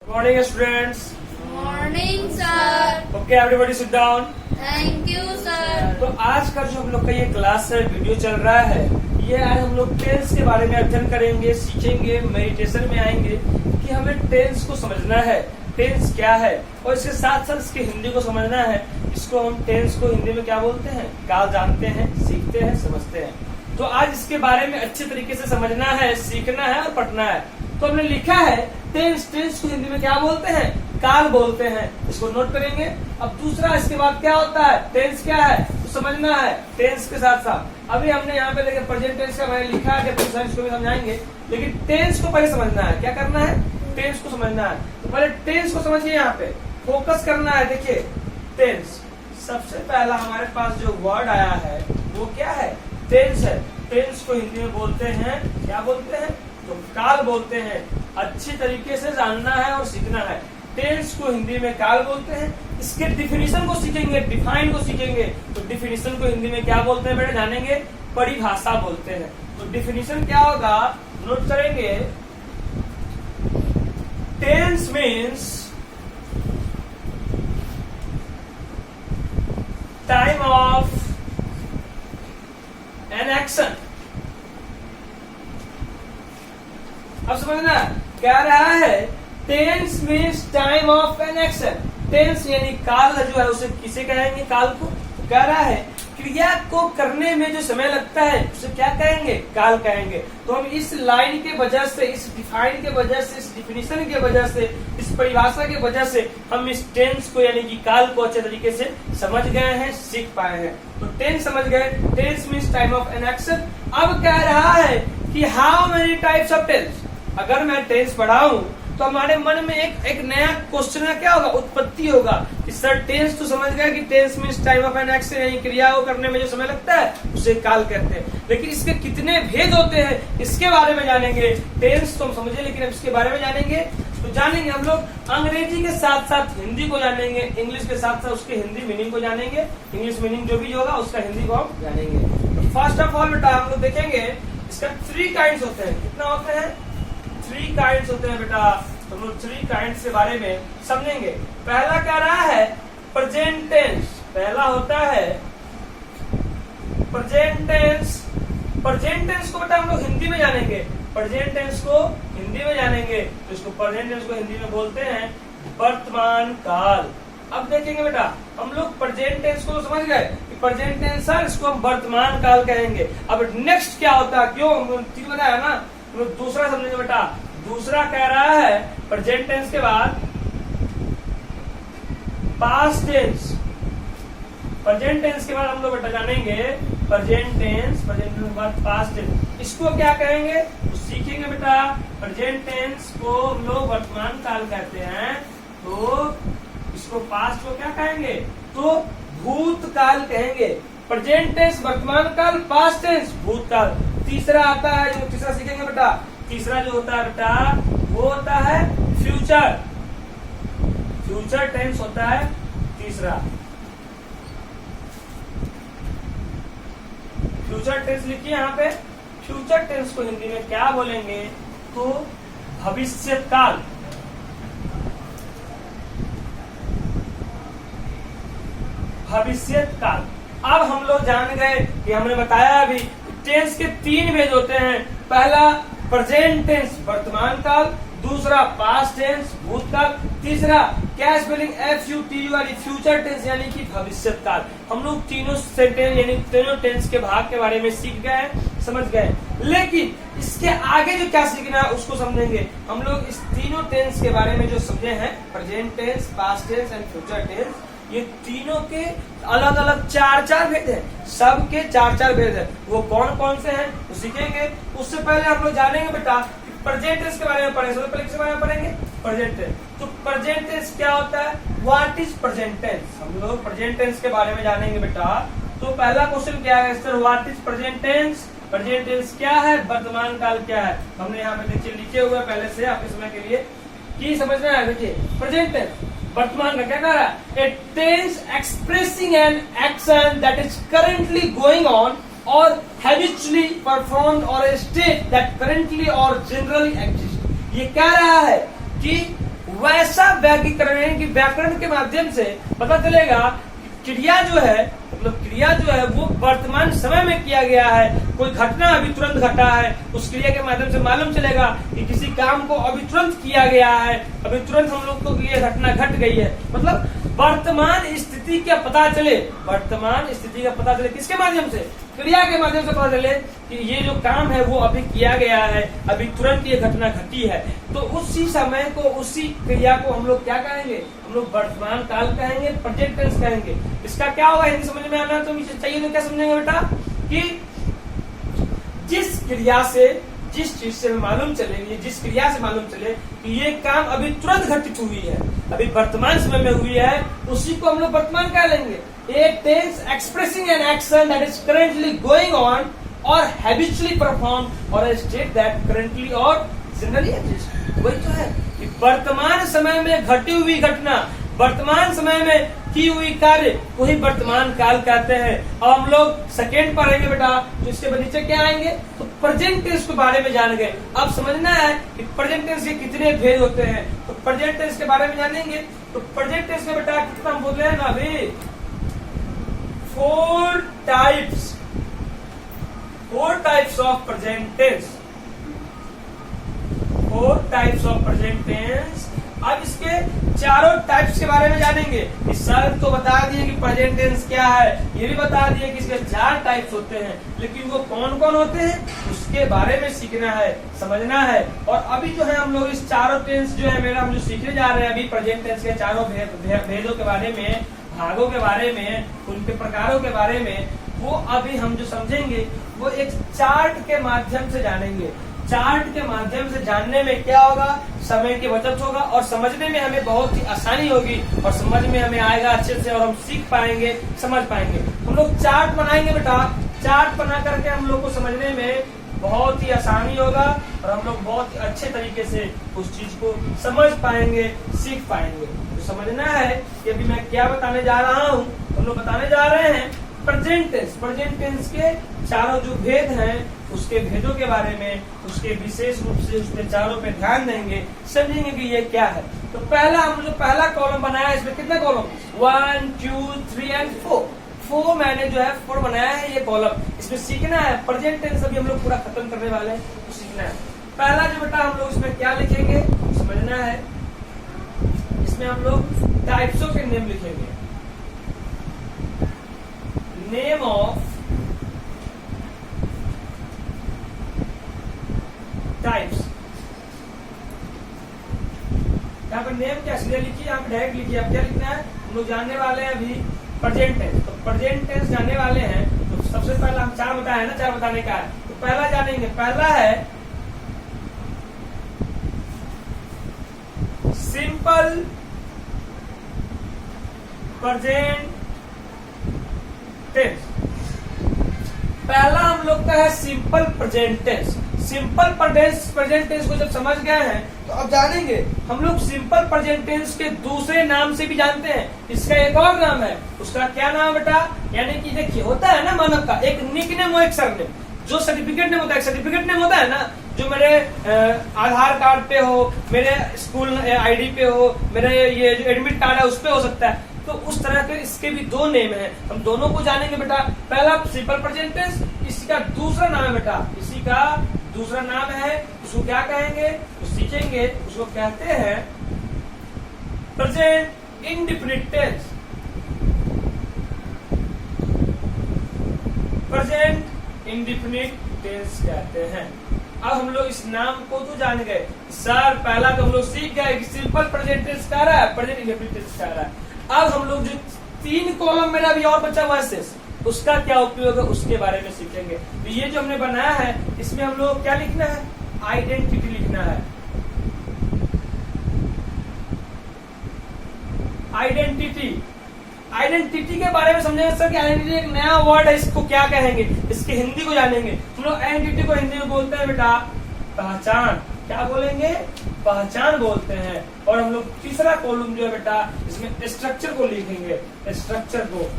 Morning, students. Morning sir. Okay, everybody sit down. Thank you sir. तो आज का जो हम लोग का ये क्लास है, वीडियो चल रहा है, ये आज हम लोग टेंस के बारे में अध्ययन करेंगे, सीखेंगे, मेडिटेशन में आएंगे कि हमें टेंस को समझना है, टेंस क्या है, और इसके साथ साथ इसकी हिंदी को समझना है। इसको हम टेंस को हिंदी में क्या बोलते हैं, क्या जानते हैं, सीखते हैं, समझते हैं। तो आज इसके बारे में अच्छे तरीके से समझना है, सीखना है और पढ़ना है। तो हमने लिखा है टेंस, टेंस को हिंदी में क्या बोलते हैं, काल बोलते हैं। इसको नोट करेंगे। अब दूसरा इसके बाद क्या होता है, टेंस क्या है तो समझना है टेंस के साथ साथ। अभी हमने यहाँ पे लेके प्रेजेंट टेंस का मैंने लिखा है, इसको भी समझाएंगे, लेकिन टेंस को पहले समझना है। क्या करना है, टेंस को समझना है। तो पहले टेंस को समझिए, यहाँ पे फोकस करना है। देखिए टेंस, सबसे पहला हमारे पास जो वर्ड आया है वो क्या है, टेंस है। टेंस को हिंदी में बोलते हैं, क्या बोलते हैं, तो काल बोलते हैं। अच्छी तरीके से जानना है और सीखना है। टेंस को हिंदी में काल बोलते हैं। इसके डिफिनीशन को सीखेंगे, डिफाइन को सीखेंगे। तो डिफिनीशन को हिंदी में क्या बोलते हैं बेटा, जानेंगे, परिभाषा बोलते हैं। तो डिफिनीशन क्या होगा, नोट करेंगे। Tense means time of an action. अब समझना क्या रहा है, tense means time of an action. Tense यानी काल जो है उसे किसे कहेंगे, काल को। कह रहा है क्रिया को करने में जो समय लगता है उसे क्या कहेंगे, काल कहेंगे। तो हम इस लाइन के वजह से, इस डिफाइन के वजह से, इस डिफिनीशन के वजह से, इस परिभाषा के वजह से हम इस टेंस को यानी कि काल को अच्छे तरीके से समझ गए हैं, सीख पाए हैं। तो टेंस समझ गए, tense means time of an action. अब कह रहा है कि how many types of tense. अगर मैं टेंस पढ़ाऊं तो हमारे मन में एक नया क्वेश्चन का क्या होगा, उत्पत्ति होगा कि सर टेंस तो समझ गए कि tense means time of an action, यानी क्रिया को करने में जो समय लगता है उसे काल कहते हैं। लेकिन इसके कितने भेद होते हैं इसके बारे में जानेंगे। टेंस तो हम समझे, लेकिन अब इसके बारे में जानेंगे। तो जानेंगे हम लोग अंग्रेजी के साथ साथ हिंदी को जानेंगे, इंग्लिश के साथ साथ उसके हिंदी मीनिंग को जानेंगे। इंग्लिश मीनिंग जो भी होगा उसका हिंदी को हम जानेंगे। तो फर्स्ट ऑफ ऑल बेटा हम लोग देखेंगे इसका 3 काइंड्स होते हैं। कितना होते हैं, 3 काइंड्स होते हैं बेटा। तो हम लोग 3 काइंड्स के बारे में समझेंगे। पहला क्या रहा है, प्रेजेंट टेंस। पहला होता है प्रेजेंट टेंस। प्रेजेंट टेंस को बेटा हम लोग हिंदी में जानेंगे, प्रेजेंट टेंस को हिंदी में जानेंगे। तो इसको प्रेजेंट टेंस को हिंदी में बोलते हैं वर्तमान काल। अब देखेंगे बेटा, हम लोग प्रेजेंट टेंस को तो समझ गए कि प्रेजेंट टेंस सर इसको हम वर्तमान काल कहेंगे। अब नेक्स्ट क्या होता है, क्यों ठीक बताया ना, तो दूसरा समझेंगे बेटा। दूसरा कह रहा है प्रेजेंट टेंस के बाद पास्ट टेंस। प्रेजेंट टेंस के बाद हम लोग बेटा जानेंगे प्रेजेंट टेंस, प्रेजेंट टेंस के बाद पास्ट टेंस। इसको क्या कहेंगे तो सीखेंगे बेटा। प्रेजेंट टेंस को हम लोग वर्तमान काल कहते हैं, तो इसको पास्ट को क्या कहेंगे, तो भूतकाल कहेंगे। प्रेजेंट टेंस वर्तमान काल, पास्ट टेंस भूतकाल। तीसरा आता है, जो तीसरा सीखेंगे बेटा, तीसरा जो होता है बेटा वो होता है फ्यूचर। फ्यूचर टेंस होता है तीसरा। फ्यूचर टेंस लिखिए यहाँ पे। फ्यूचर टेंस को हिंदी में क्या बोलेंगे, तो भविष्य काल। भविष्य काल। अब हम लोग जान गए कि हमने बताया अभी टेंस के 3 भेद होते हैं। पहला प्रेजेंट टेंस वर्तमान काल, दूसरा पास्ट टेंस भूतकाल, तीसरा क्या स्पेलिंग FUTURE फ्यूचर टेंस यानी कि भविष्य काल। हम लोग तीनों सेंटेंस यानी तीनों टेंस के भाग के बारे में सीख गए, समझ गए। लेकिन इसके आगे जो क्या सीखना है उसको समझेंगे। हम लोग इस तीनों टेंस के बारे में जो समझे हैं, present tense, past tense and future tense, ये तीनों के अलग अलग 4 भेद हैं। सबके 4 भेद हैं। वो कौन कौन से हैं तो सीखेंगे। उससे पहले हम लोग जानेंगे बेटा प्रेजेंट टेंस के बारे में पढ़ेंगे। सबसे पहले किसके बारे में पढ़ेंगे, प्रेजेंट टेंस। तो प्रेजेंट टेंस क्या होता है, व्हाट इज प्रेजेंट टेंस। हम लोग प्रेजेंट टेंस के बारे में जानेंगे बेटा। तो पहला क्वेश्चन क्या है sir, what is present tense. Present tense क्या है, वर्तमान काल क्या है। हमने यहाँ पे देखिए लिखे हुए पहले से आपके समय के लिए की समझना है। देखिए प्रेजेंट टेंस वर्तमान का क्या कह रहा है, a tense expressing an action that is currently going on or habitually performed or a state that currently or generally exists। ये कह रहा है कि वैसा व्याकरण यानी कि व्याकरण के माध्यम से पता चलेगा क्रिया जो है, मतलब क्रिया जो है वो वर्तमान समय में किया गया है। कोई घटना अभी तुरंत घटा है, उस क्रिया के माध्यम से मालूम चलेगा कि किसी काम को अभी तुरंत किया गया है, अभी तुरंत हम लोग को ये घटना घट गई है। मतलब वर्तमान स्थिति का पता चले, वर्तमान स्थिति का पता चले किसके माध्यम से? क्रिया के माध्यम से पता चले कि ये जो काम है वो अभी किया गया है, अभी तुरंत ये घटना घटी है। तो उसी समय को, उसी क्रिया को हम लोग क्या कहेंगे? हम लोग वर्तमान काल कहेंगे, प्रेजेंट टेंस कहेंगे। इसका क्या होगा हिंदी समझ में आना तो चाहिए, तो क्या समझेंगे बेटा कि जिस क्रिया से, जिस चीज से मालूम चलेगी, जिस क्रिया से मालूम चले कि ये काम अभी तुरंत घटित हुई है, अभी वर्तमान समय में हुई है, उसी को हम लोग वर्तमान कह लेंगे। A tense expressing an action that is currently going on or habitually performed or a state that currently or generally exists। वही तो है कि वर्तमान समय में घटी हुई घटना, वर्तमान समय में की हुई कार्य को ही वर्तमान काल कहते हैं। अब हम लोग सेकेंड पढ़ेंगे बेटा, तो इसके नीचे क्या आएंगे? तो प्रेजेंट टेंस के बारे में जान गए। अब समझना है कि प्रेजेंट टेंस के कितने भेद होते हैं। तो प्रेजेंट टेंस के बारे में जानेंगे। तो प्रेजेंट टेंस में बेटा कितना हम बोल रहे हैं ना अभी, 4 types of present tense, 4 types of present tense। अब इसके चारों टाइप्स के बारे में जानेंगे। इस सर तो बता दिए कि प्रेजेंट टेंस क्या है, ये भी बता दिए कि इसके 4 टाइप्स होते हैं, लेकिन वो कौन कौन होते हैं उसके बारे में सीखना है, समझना है। और अभी जो है हम लोग इस चारों टेंस जो है मेरा हम जो सीखने जा रहे हैं अभी प्रेजेंट टेंस के चारों भेदों के बारे में, भागों के बारे में, उनके प्रकारों के बारे में, वो अभी हम जो समझेंगे वो एक चार्ट के माध्यम से जानेंगे। चार्ट के माध्यम से जानने में क्या होगा? समय की बचत होगा और समझने में हमें बहुत ही आसानी होगी और समझ में हमें आएगा अच्छे से और हम सीख पाएंगे, समझ पाएंगे। हम लोग चार्ट बनाएंगे बेटा, चार्ट बना करके हम लोग को समझने में बहुत ही आसानी होगा और हम लोग बहुत ही अच्छे तरीके से उस चीज को समझ पाएंगे, सीख पाएंगे। तो समझना है कि अभी मैं क्या बताने जा रहा हूँ। हम लोग बताने जा रहे हैं प्रेजेंट टेंस। प्रेजेंट टेंस के चारों जो भेद हैं उसके भेदों के बारे में, उसके विशेष रूप से उसके चारों पे ध्यान देंगे, समझेंगे कि ये क्या है। तो पहला हम जो पहला कॉलम बनाया इसमें कितने कॉलम? 1, 2, 3 एंड 4 मैंने जो है 4 बनाया है ये कॉलम। इसमें सीखना है प्रेजेंट टेंस, अभी हम लोग पूरा खत्म करने वाले हैं तो सीखना है। पहला जो बेटा हम लोग इसमें क्या लिखेंगे समझना है। इसमें हम लोग टाइप्सों के नेम लिखेंगे। Name of types. यहाँ पर नेम क्या सीधे लिखिए, आप डायरेक्ट लिखिए। आप क्या लिखना है? हम लोग जानने वाले हैं अभी प्रेजेंट टेंस। तो प्रेजेंट टेंस जानने वाले हैं तो सबसे पहला हम 4 बताए ना, 4 बताने का है। तो पहला जानेंगे, पहला है सिंपल प्रेजेंट टेंस। पहला हम लोग का है simple present tense. Simple present tense को जब समझ गए हैं तो अब जानेंगे हम लोग सिंपल प्रेजेंट टेंस के दूसरे नाम से भी जानते हैं। इसका एक और नाम है, उसका क्या नाम बेटा? यानी कि देखिए होता है ना मानव का एक निक नेम और एक सरनेम। जो सर्टिफिकेट नेम होता है, सर्टिफिकेट नेम होता है ना, जो मेरे आधार कार्ड पे हो, मेरे स्कूल आईडी पे हो, मेरे ये जो एडमिट कार्ड है उस पे हो सकता है। तो उस तरह के इसके भी 2 नेम हैं, हम दोनों को जानेंगे बेटा। पहला सिंपल प्रेजेंट टेंस, इसी का दूसरा नाम है बेटा, इसी का दूसरा नाम है, उसको क्या कहेंगे तो सीखेंगे। उसको कहते हैं present indefinite tense. Present indefinite tense कहते हैं। अब हम लोग इस नाम को तो जान गए सर। पहला तो हम लोग सीख गए कि सिंपल प्रेजेंट टेंस कह रहा है, प्रेजेंट इंडेफिनिट टेंस कह रहा है। अब हम लोग जो 3 कॉलम मेरा अभी और बचा हुआ है उसका क्या उपयोग है उसके बारे में सीखेंगे। तो ये जो हमने बनाया है इसमें हम लोग क्या लिखना है? आइडेंटिटी लिखना है। आइडेंटिटी, आइडेंटिटी के बारे में समझेंगे सर कि आइडेंटिटी एक नया वर्ड है, इसको क्या कहेंगे, इसके हिंदी को जानेंगे। हम लोग आइडेंटिटी को हिंदी में बोलते हैं बेटा पहचान। क्या बोलेंगे? पहचान बोलते हैं। और हम लोग तीसरा कॉलम जो है बेटा इसमें स्ट्रक्चर को लिखेंगे, स्ट्रक्चर को।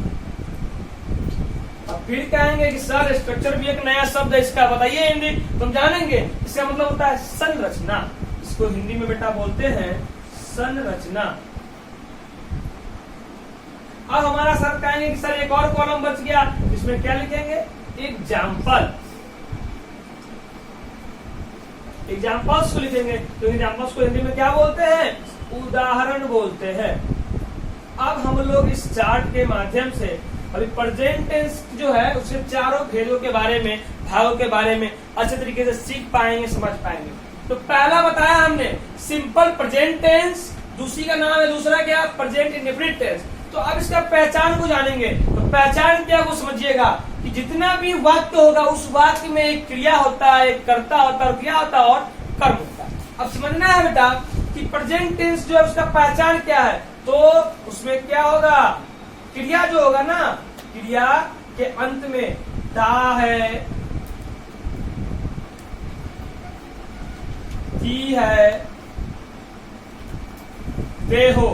अब फिर कहेंगे कि सर स्ट्रक्चर भी एक नया शब्द है, इसका बताइए हिंदी। तो हम जानेंगे इसका मतलब होता है संरचना। इसको हिंदी में बेटा बोलते हैं संरचना। अब हमारा सर कहेंगे कि सर एक और कॉलम बच गया, इसमें क्या लिखेंगे? एग्जाम्पल। एग्जाम्पल्स को लिखेंगे। तो एग्जाम्पल्स को हिंदी में क्या बोलते हैं? उदाहरण बोलते हैं। अब हम लोग इस चार्ट के माध्यम से अभी प्रेजेंट टेंस जो है उसके चारों भेदों के बारे में, भागों के बारे में अच्छे तरीके से सीख पाएंगे, समझ पाएंगे। तो पहला बताया हमने सिंपल प्रेजेंट टेंस, दूसरी का नाम है, दूसरा क्या? Present indefinite tense. तो अब इसका पहचान को जानेंगे। तो पहचान क्या वो समझिएगा कि जितना भी वाक्य होगा उस वाक्य में एक क्रिया होता है, एक कर्ता होता है, क्रिया होता है और कर्म होता है। अब समझना है बेटा कि प्रेजेंट टेंस जो है उसका पहचान क्या है। तो उसमें क्या होगा? क्रिया जो होगा ना, क्रिया के अंत में ता है, ती है, ते हो,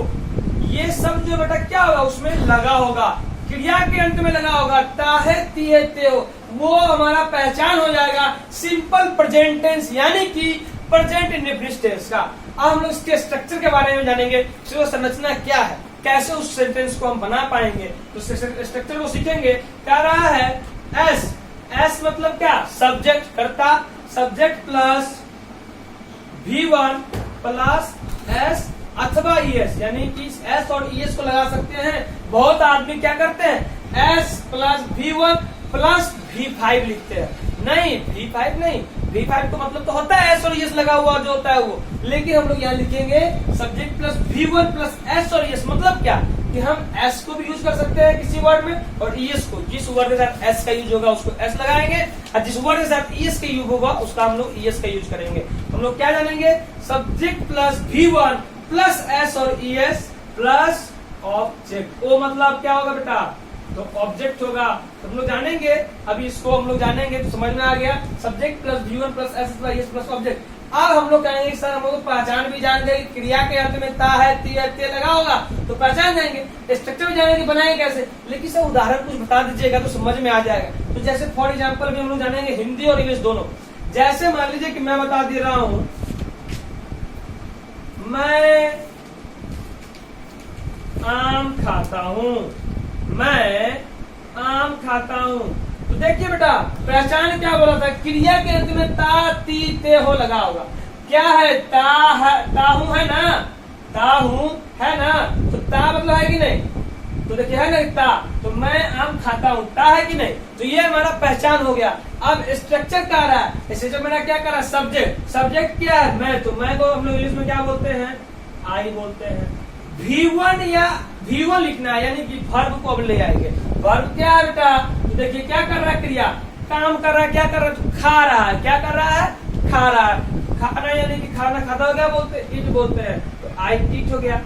ये सब जो बेटा क्या होगा? उसमें लगा होगा, क्रिया के अंत में लगा होगा। ता है, ती है, ते हो, वो हमारा पहचान हो जाएगा सिंपल प्रेजेंट टेंस यानी कि प्रेजेंट इंडेफिनिट टेंस का। अब हम लोग इसके स्ट्रक्चर के बारे में जानेंगे, संरचना क्या है, कैसे उस सेंटेंस को हम बना पाएंगे। तो स्ट्रक्चर को सीखेंगे। क्या रहा है? एस। एस मतलब क्या? सब्जेक्ट, कर्ता, subject plus V1 plus S अथवा ईएस, यानी कि एस और ईएस को लगा सकते हैं। बहुत आदमी क्या करते हैं? S plus V1 plus V5 लिखते हैं। नहीं, V5 नहीं, V5 का मतलब तो होता है एस और ईएस लगा हुआ जो होता है वो, लेकिन हम लोग यहाँ लिखेंगे subject plus V1 plus S और ईएस। मतलब क्या कि हम एस को भी यूज कर सकते हैं किसी वर्ड में और ईएस को, जिस वर्ड के साथ एस का यूज होगा उसको एस लगाएंगे और जिस वर्ड के साथ ईएस का यूज होगा उसका हम लोग ईएस का यूज करेंगे। हम लोग क्या जानेंगे? Subject plus V1 plus S और ईएस प्लस ऑब्जेक्ट। ओ मतलब क्या होगा बेटा? तो ऑब्जेक्ट होगा। तो हम लोग जानेंगे, अभी इसको हम लोग जानेंगे तो समझ में आ गया। Subject plus V1 plus S plus object. अब हम लोग कहेंगे सर हम लोग पहचान भी जान गए, क्रिया के अंत में ता है, ती है, ते लगा होगा तो पहचान जाएंगे। स्ट्रक्चर भी जानेंगे बनाएंगे कैसे, लेकिन सर उदाहरण कुछ बता दीजिएगा तो समझ में आ जाएगा। तो जैसे फॉर एग्जाम्पल भी हम लोग जानेंगे हिंदी और इंग्लिश दोनों। जैसे मान लीजिए कि मैं बता दे रहा हूं, मैं आम खाता हूं, मैं आम खाता हूं। तो देखिए बेटा पहचान क्या बोला था? क्रिया के अंत में ता, ती, ते हो लगा होगा। क्या है? ता है, ताहू है ना, ताहू है ना, तो ता मतलब है कि नहीं? तो देखिए है ना ता, तो मैं आम खाता हूं, ता है कि नहीं? तो ये हमारा पहचान हो गया। अब स्ट्रक्चर क्या रहा है? इसे जो मेरा क्या कर रहा है? सब्जेक्ट। सब्जेक्ट क्या है? मैं। तो मैं को हम लोग इंग्लिश में क्या बोलते हैं? आई बोलते हैं। V1 या V1 लिखना है यानी कि वर्ब को अब ले आएंगे। वर्ब क्या है बेटा? तो देखिए क्या कर रहा है? क्रिया, काम कर रहा है, क्या कर रहा है? तो खा रहा है। क्या कर रहा है? खा रहा है। खाना यानी कि खाना खाता हो, क्या बोलते हैं? ईट बोलते हैं। तो आई ईट हो गया।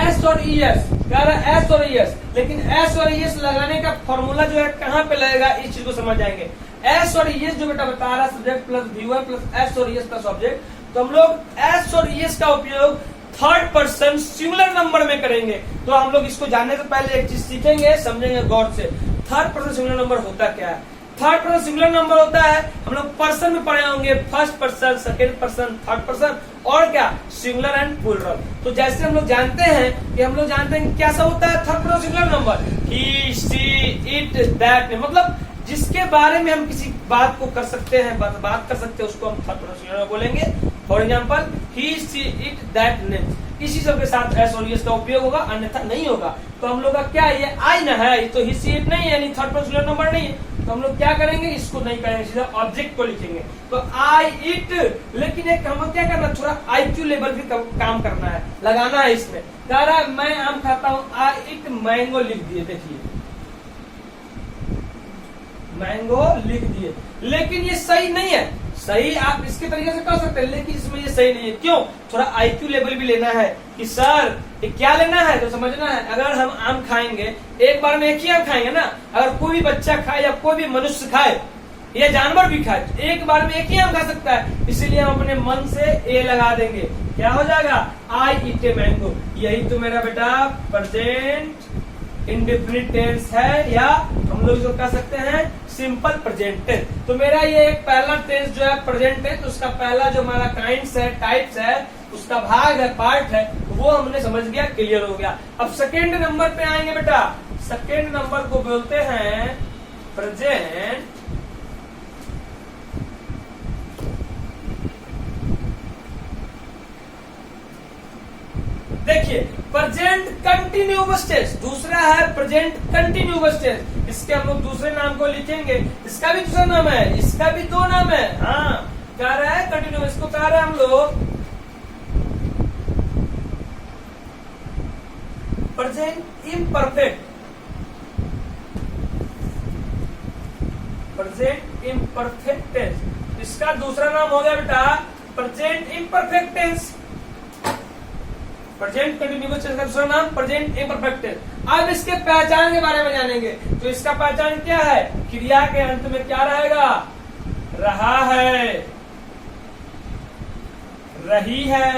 एस और ईएस कह रहा है, एस और ईएस, लेकिन एस और ईएस लगाने का फॉर्मूला जो है कहाँ पे लगेगा इस चीज को समझ जाएंगे। एस और ईएस जो बेटा बता रहा है subject plus V1 plus S और ईएस प्लस ऑब्जेक्ट। तो हम लोग एस और ईएस का उपयोग थर्ड पर्सन सिंगुलर नंबर में करेंगे। तो हम लोग इसको जानने से पहले एक चीज सीखेंगे, समझेंगे गौर से। थर्ड पर्सन सिंगुलर नंबर होता क्या है? थर्ड पर्सन सिंगुलर नंबर होता है, हम लोग पर्सन में पढ़े होंगे, first person, second person, third person और क्या सिंगुलर एंड प्लूरल। तो जैसे हम लोग जानते हैं कि हम लोग जानते हैं क्या सब होता है third person singular number, he, she, it, that, मतलब जिसके बारे में हम किसी बात को कर सकते हैं, बात कर सकते हैं, उसको हम थर्ड पर्सन सिंगुलर बोलेंगे। For example he, she, it, that, name, इसी सब के साथ एस और एस का उपयोग होगा, अन्यथा नहीं होगा। तो हम लोग का क्या ये आई ना है, तो ही, सी, इट नहीं है यानी थर्ड पर्सन सिंगुलर नंबर नहीं है। तो हम लोग क्या करेंगे, इसको नहीं करेंगे, सीधा ऑब्जेक्ट को लिखेंगे। तो आई इट, लेकिन एक हम क्या करना, थोड़ा IQ लेवल भी काम करना है, लगाना है इसमें। कह रहा है मैं आम खाता हूँ, आई इट मैंगो लिख दिए। देखिए मैंगो लिख दिए, लेकिन ये सही नहीं है। सही आप इसके तरीके से कर सकते हैं, लेकिन इसमें ये सही नहीं है। क्यों? थोड़ा IQ लेवल भी लेना है कि सर ये क्या लेना है, तो समझना है। अगर हम आम खाएंगे, एक बार में एक ही आम खाएंगे ना, अगर कोई भी बच्चा खाए या कोई भी मनुष्य खाए या जानवर भी खाए, एक बार में एक ही आम खा सकता है। इसीलिए हम अपने मन से ए लगा देंगे, क्या हो जाएगा, आई ईट ए मैंगो। यही तो मेरा बेटा प्रेजेंट इंडेफिनिट टेंस है, या हम लोग इसको कह सकते हैं सिंपल प्रेजेंट टेंस। तो मेरा ये एक पहला टेंस जो है प्रेजेंट टेंस, उसका पहला जो हमारा काइंड्स है, टाइप्स है, उसका भाग है, पार्ट है, वो हमने समझ गया, क्लियर हो गया। अब सेकेंड नंबर पे आएंगे बेटा। सेकेंड नंबर को बोलते हैं प्रेजेंट देखिए प्रेजेंट कंटिन्यूअस टेंस, दूसरा है प्रेजेंट कंटिन्यूअस टेंस। इसके हम लोग दूसरे नाम को लिखेंगे, इसका भी दूसरा नाम है, इसका भी दो नाम है। हाँ, कह रहा है कंटिन्यूअस, इसको कह रहे हैं हम लोग present imperfect. Present imperfect tense, इसका दूसरा नाम हो गया बेटा present imperfect tense. Present continuous tense का दूसरा नाम प्रेजेंट इम्परफेक्ट टेंस। अब इसके पहचान के बारे में जानेंगे। तो इसका पहचान क्या है? क्रिया के अंत में क्या रहेगा? रहा है, रही है,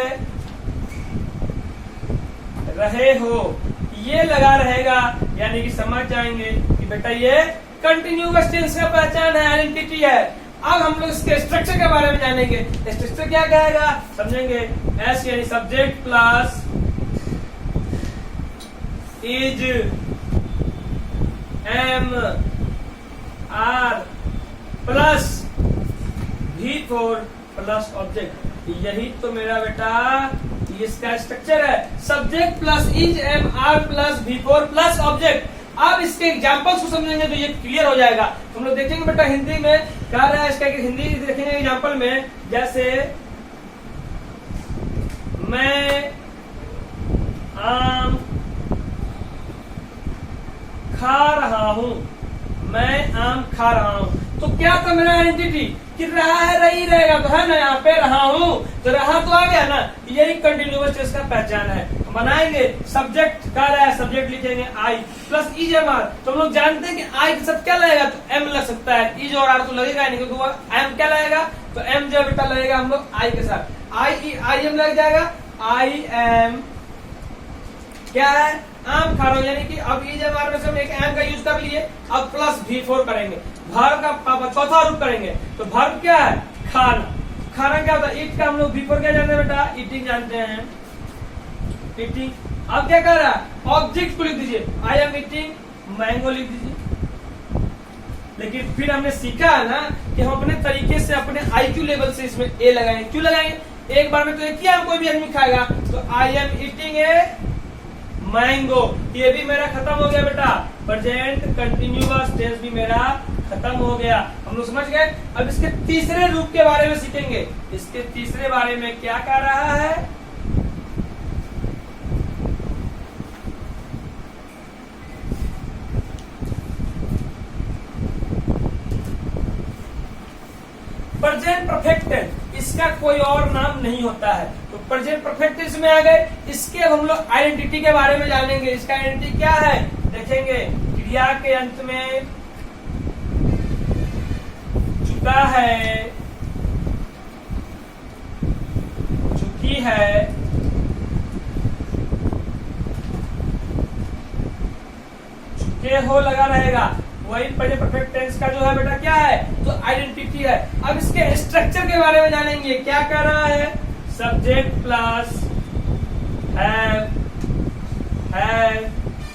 रहे हो, ये लगा रहेगा, यानी कि समझ जाएंगे कि बेटा ये कंटिन्यूअस टेंस का पहचान है, आइडेंटिटी है। अब हम लोग इसके स्ट्रक्चर के बारे में जानेंगे। स्ट्रक्चर क्या कहेगा समझेंगे। एस यानी subject plus is, am, are plus V4 plus object. यही तो मेरा बेटा इसका स्ट्रक्चर है। Subject plus is, am, are plus V4 plus object. अब इसके एग्जाम्पल्स को समझेंगे तो ये क्लियर हो जाएगा। हम लोग देखेंगे बेटा हिंदी में कह रहा है, इसका हिंदी देखेंगे एग्जाम्पल में। जैसे मैं आम खा रहा हूं, मैं आम खा रहा हूं। तो क्या था मेरा आइडेंटिटी कि रहा है, रही रहेगा, तो है ना, यहाँ पे रहा हूं तो रहा तो आ गया ना। यही कंटिन्यूअस टेंस का पहचान है। बनाएंगे सब्जेक्ट कह रहा है, सब्जेक्ट लिखेंगे आई प्लस इज, एम, आर। तो हम लोग जानते हैं कि आई के साथ क्या लगेगा, तो एम लग सकता है। इज और आर तो लगेगा नहीं, क्योंकि वो एम क्या लगेगा, तो एम जो बेटा लगेगा हम लोग आई के साथ। आई एम लग जाएगा। आई एम क्या है, आम खा रहा हूं, यानी कि अब इज एम आर में से हम एक एम का यूज कर लिए। अब प्लस V4 करेंगे, वर्ब का चौथा रूप करेंगे। तो वर्ब क्या है, खाना। खाना क्या होता है, ईट का हम लोग V4 क्या जानते हैं बेटा, ईटिंग जानते हैं, ईटिंग। अब क्या कर रहा है, ऑब्जेक्ट को लिख दीजिए, आई एम ईटिंग मैंगो लिख दीजिए। लेकिन फिर हमने सीखा है ना कि हम अपने तरीके से अपने IQ लेवल से इसमें ए लगाएंगे। क्यों लगाएंगे, एक बार में तो एक ही आम कोई भी आदमी खाएगा। तो I am eating a mango, ये भी मेरा खत्म हो गया बेटा। प्रेजेंट कंटिन्यूअस टेंस भी मेरा खत्म हो गया। हम लोग समझ गए। अब इसके तीसरे रूप के बारे में सीखेंगे। इसके तीसरे बारे में क्या कह रहा है, प्रेजेंट परफेक्ट टेंस। इसका कोई और नाम नहीं होता है। तो प्रेजेंट परफेक्ट टेंस में आ गए। इसके हम लोग आइडेंटिटी के बारे में जानेंगे। इसका आइडेंटिटी क्या है देखेंगे। क्रिया के अंत में चुका है, चुकी है, चुके हो लगा रहेगा। वही प्रेजेंट परफेक्ट टेंस का जो है बेटा क्या है, तो आइडेंटिटी है। अब इसके स्ट्रक्चर के बारे में जानेंगे। क्या कर रहा है, subject plus have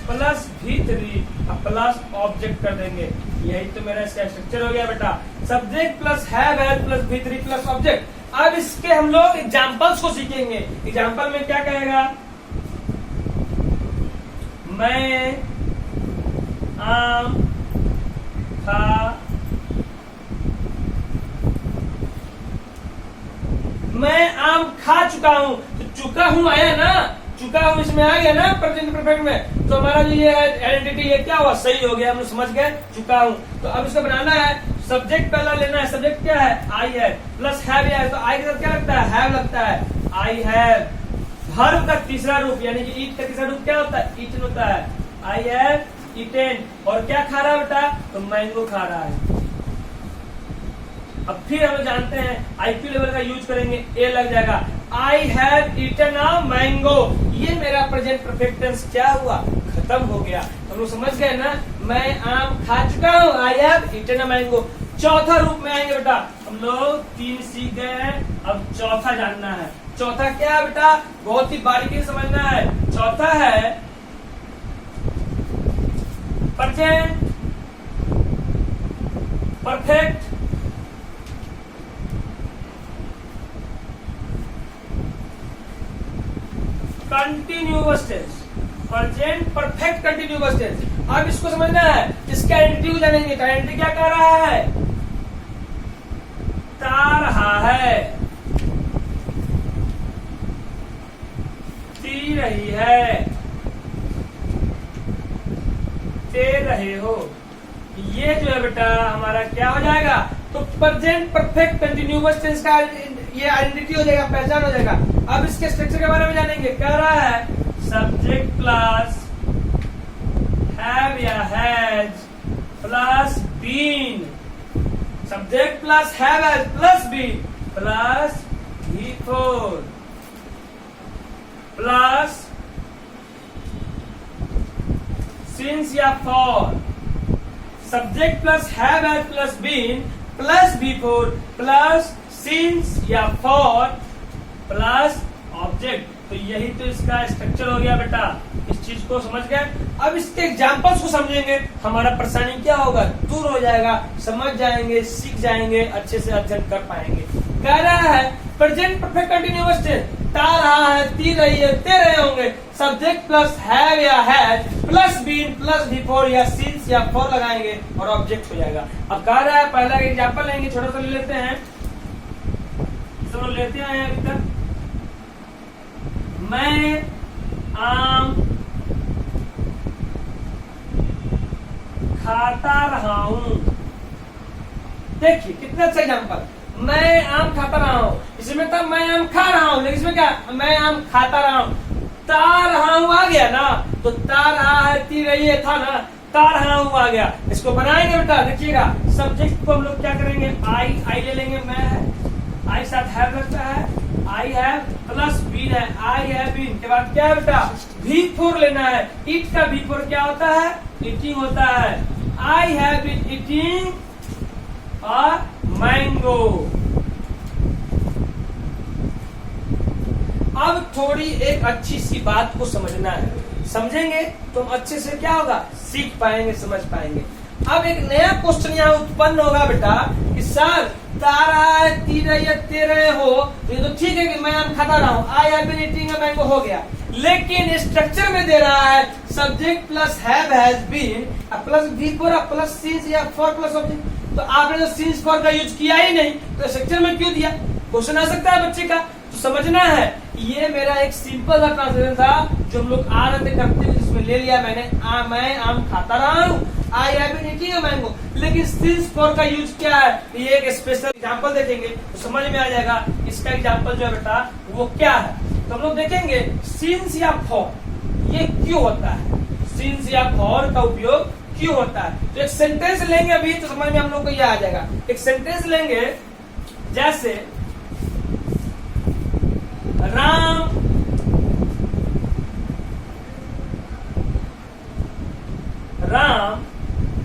plus V3 plus object कर देंगे। यही तो मेरा इसका स्ट्रक्चर हो गया बेटा। Subject plus have plus V3 plus object. अब इसके हम लोग एग्जाम्पल्स को सीखेंगे। एग्जाम्पल में क्या कहेगा, मैं आम मैं आम खा चुका हूं। तो चुका हूं आया ना, चुका हूं इसमें आ गया ना प्रेजेंट परफेक्ट में। तो हमारा जो ये है आइडेंटिटी, ये क्या हुआ, सही हो गया। हम लोग समझ गए चुका हूं। तो अब इसको बनाना है। सब्जेक्ट पहला लेना है। सब्जेक्ट क्या है, आई है प्लस हैव है। तो आई के साथ क्या लगता है, हैव लगता है। I have. वर्ब का तीसरा रूप यानी कि ईट का तीसरा रूप क्या होता है, ईटन होता है। I have eaten. और क्या खा रहा है बेटा, तो मैंगो खा रहा है। अब फिर हम लोग जानते हैं IQ लेवल का यूज करेंगे, ए लग जाएगा। I have eaten a mango. ये मेरा प्रेजेंट परफेक्ट टेंस क्या हुआ, खत्म हो गया। हम लोग समझ गए ना, मैं आम खा चुका हूँ, I have eaten a mango. चौथा रूप में आएंगे बेटा। हम लोग 3 सीख गए हैं, अब चौथा जानना है। चौथा क्या है बेटा, बहुत ही बारीकी से समझना है। चौथा है present perfect continuous tense, present perfect continuous tense. अब इसको समझना है, इसका आइडेंटिटी को जानेंगे। तो आइडेंटिटी क्या कह रहा है, ता रहा है, ती रही है, ते रहे हो। ये जो है बेटा हमारा क्या हो जाएगा, तो प्रेजेंट परफेक्ट कंटिन्यूअस टेंस का ये आइडेंटिटी हो जाएगा, पहचान हो जाएगा। अब इसके स्ट्रक्चर के बारे में जानेंगे। कह रहा है सब्जेक्ट प्लस हैव या has plus been, subject plus have has plus been plus before plus since या for, subject plus have has plus been plus before plus since या फॉर प्लस ऑब्जेक्ट। तो यही तो इसका स्ट्रक्चर हो गया बेटा, इस चीज को समझ गए। अब इसके एग्जांपल्स को समझेंगे, हमारा परेशानी क्या होगा, दूर हो जाएगा, समझ जाएंगे, सीख जाएंगे, अच्छे से अध्ययन कर पाएंगे। कह रहा है प्रेजेंट परफेक्ट कंटिन्यूअस टेंस, ता रहा है, ती रही है, ते रहे होंगे, सब्जेक्ट प्लस हैव या has plus been plus before या सिंस या फॉर लगाएंगे और ऑब्जेक्ट हो जाएगा। अब कह रहा है पहला एग्जांपल लेंगे, छोटा सा ले लेते हैं, सब लेते हैं अभी तक। मैं आम खाता रहा हूं। देखिए कितना अच्छा एग्जांपल, मैं आम खाता रहा हूं, इसमें तो मैं आम खा रहा हूं, लेकिन इसमें क्या, मैं आम खाता रहा हूं। ता रहा हूं आ गया ना, तो ता रहा है, ती रही है था ना, ता रहा हूं आ गया। इसको बनाएंगे बेटा, देखिएगा सब्जेक्ट को हम लोग क्या करेंगे, आई ले लेंगे, मैं है, आई साथ हैव लगता है, आई हैव प्लस बीन है, आई हैव बीन के बाद क्या है बेटा, भी फोर लेना है। इट का भी फोर क्या होता है, ईटिंग होता है। I have been eating a mango. अब थोड़ी एक अच्छी सी बात को समझना है, समझेंगे तो हम अच्छे से क्या होगा, सीख पाएंगे, समझ पाएंगे। अब एक नया क्वेश्चन यहाँ उत्पन्न होगा बेटा कि सर तारा है, ती रही है, ते रहे हो, तो ये तो ठीक है कि मैं आम खाता रहा हूँ, I have been eating a mango हो गया, लेकिन स्ट्रक्चर में दे रहा है subject plus have has been plus before plus since या फॉर प्लस ऑब्जेक्ट। तो आपने तो सिंस फॉर का यूज किया ही नहीं, तो स्ट्रक्चर में क्यों दिया, क्वेश्चन आ सकता है बच्चे का। तो समझना है, ये मेरा एक सिंपल सा ट्रांसलेशन था जो हम लोग आ रहे थे करते हुए, जिसमें ले लिया मैंने, मैं आम खाता रहा हूँ, I have been eating a mango, लेकिन सिंस फॉर का यूज क्या है, ये एक स्पेशल एग्जांपल देखेंगे तो समझ में आ जाएगा इसका एग्जांपल जो है बेटा वो क्या है। तो हम लोग देखेंगे सिंस या फॉर ये क्यों होता है, सिंस या फॉर का उपयोग क्यों होता है। तो एक सेंटेंस लेंगे अभी तो समझ में हम लोग को यह आ जाएगा। एक सेंटेंस लेंगे जैसे राम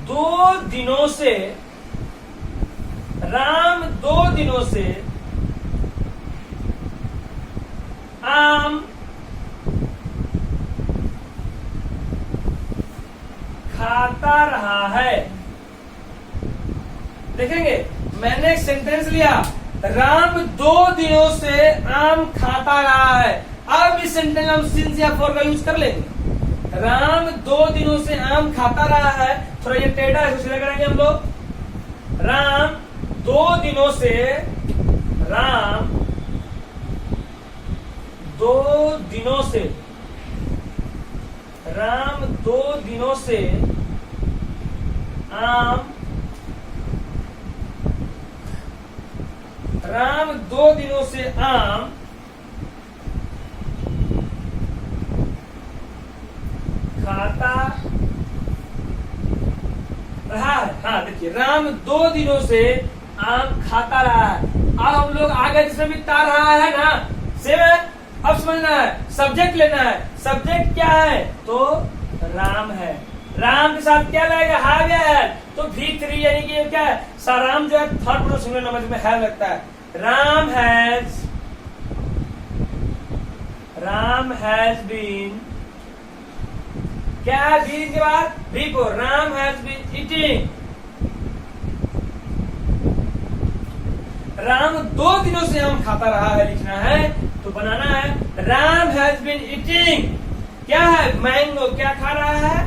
दो दिनों से आम खाता रहा है। देखेंगे मैंने एक सेंटेंस लिया, राम 2 दिनों से आम खाता रहा है। अब इस सेंटेंस में हम सिंस या फॉर का यूज कर लेंगे। राम 2 दिनों से आम खाता रहा है, थोड़ा ये टेढ़ा है, इसको सीधा करेंगे हम लोग। राम 2 दिनों से आम खाता रहा है। हाँ देखिए, राम 2 दिनों से आम खाता रहा है। अब हम लोग आगे जिसमें भी ता रहा है ना, सेम है। अब समझना है, सब्जेक्ट लेना है। सब्जेक्ट क्या है, तो राम है। राम के साथ क्या लगेगा, हैव या हैव, तो V3 यानी कि क्या है, राम जो है थर्ड पर्सन सिंगुलर नंबर में हैव लगता है। Ram has Ram has been, क्या है बीन के बाद? बी को, Ram has been eating, Ram 2 दिनों से आम खाता रहा है, लिखना है तो बनाना है राम हैज बीन ईटिंग, क्या है? मैंगो, क्या खा रहा है?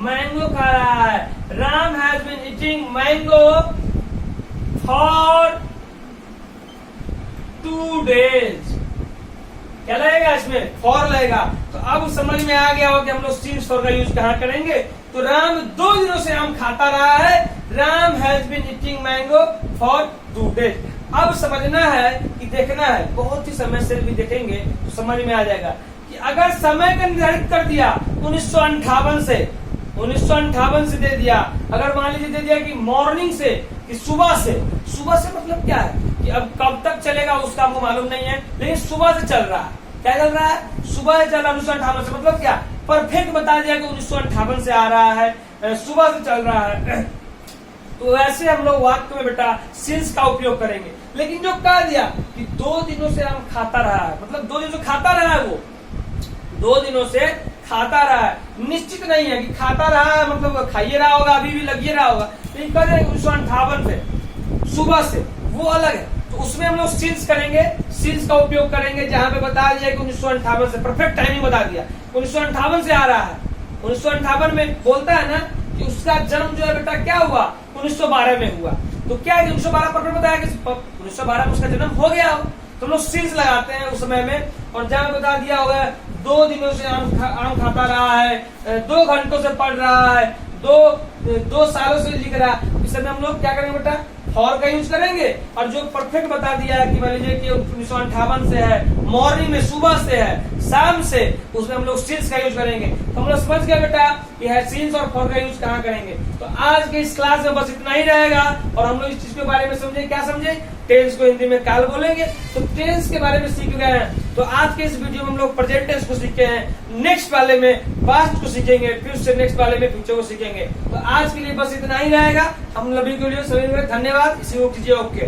मैंगो खा रहा है। Ram has been eating mango for 2 days, क्या लगेगा इसमें? फॉर लगेगा। तो अब समझ में आ गया हो कि हम लोग सिंस फॉर का यूज कहाँ करेंगे। तो राम 2 दिनों से आम खाता रहा है, Ram has been eating mango for 2 days। अब समझना है कि देखना है, बहुत ही समय से भी देखेंगे तो समझ में आ जाएगा कि अगर समय का निर्धारित कर दिया 1958 से, 1958 से दे दिया, अगर मान लीजिए दे दिया कि मॉर्निंग से, कि सुबह से, सुबह से मतलब क्या है कि अब कब तक चलेगा उसका हमको मालूम नहीं है, लेकिन सुबह से चल रहा है। क्या चल रहा है? सुबह से चल रहा है 1958 से, मतलब क्या? परफेक्ट बता दिया कि 1958 से आ रहा है, सुबह से चल रहा है। तो वैसे हम लोग वाक्य में बेटा सिंस का उपयोग करेंगे। लेकिन जो कह दिया कि 2 दिनों से हम खाता रहा है, मतलब 2 दिनों से खाता रहा है, वो 2 दिनों से खाता रहा है, निश्चित नहीं है कि खाता रहा है मतलब खाइए रहा होगा, अभी भी लगिए रहा होगा, लेकिन कह रहे 1958 से, सुबह से, वो अलग है। तो उसमें हम लोग सिंस करेंगे, सिंस का उपयोग करेंगे जहां पे बता दिया कि 1958 से, परफेक्ट टाइमिंग बता दिया 1958 से आ रहा है। 1958 में बोलता है ना कि उसका जन्म जो है बेटा क्या हुआ? 1912 में हुआ। तो क्या है 1912 परफेक्ट बताया कि 1912 में उसका जन्म हो गया हो, तो हम लोग सिंस लगाते हैं उस समय में। और जहां बता दिया होगा 2 दिनों से आम खाता रहा है, 2 घंटों से पढ़ रहा है, 2 सालों से लिख रहा है, इस समय हम लोग क्या करेंगे बेटा? फॉर का यूज करेंगे। और जो परफेक्ट बता दिया है कि मान लीजिए कि 1958 से है, मॉर्निंग में, सुबह से है, शाम से, उसमें हम लोग सिंस का यूज करेंगे। तो हम लोग समझ गए बेटा कि है सिंस और फॉर का यूज कहाँ करेंगे। तो आज के इस क्लास में बस इतना ही रहेगा और हम लोग इस चीज के बारे में समझे, क्या समझे? टेंस को हिंदी में काल बोलेंगे। तो टेंस के बारे में सीख गए हैं। तो आज के इस वीडियो में हम लोग प्रेजेंट टेंस को सीखे हैं, नेक्स्ट वाले में पास्ट को सीखेंगे, फिर उससे नेक्स्ट वाले में फ्यूचर को सीखेंगे। तो आज के लिए बस इतना ही रहेगा। हम सभी के लिए सभी धन्यवाद। इसी को कीजिए ओके।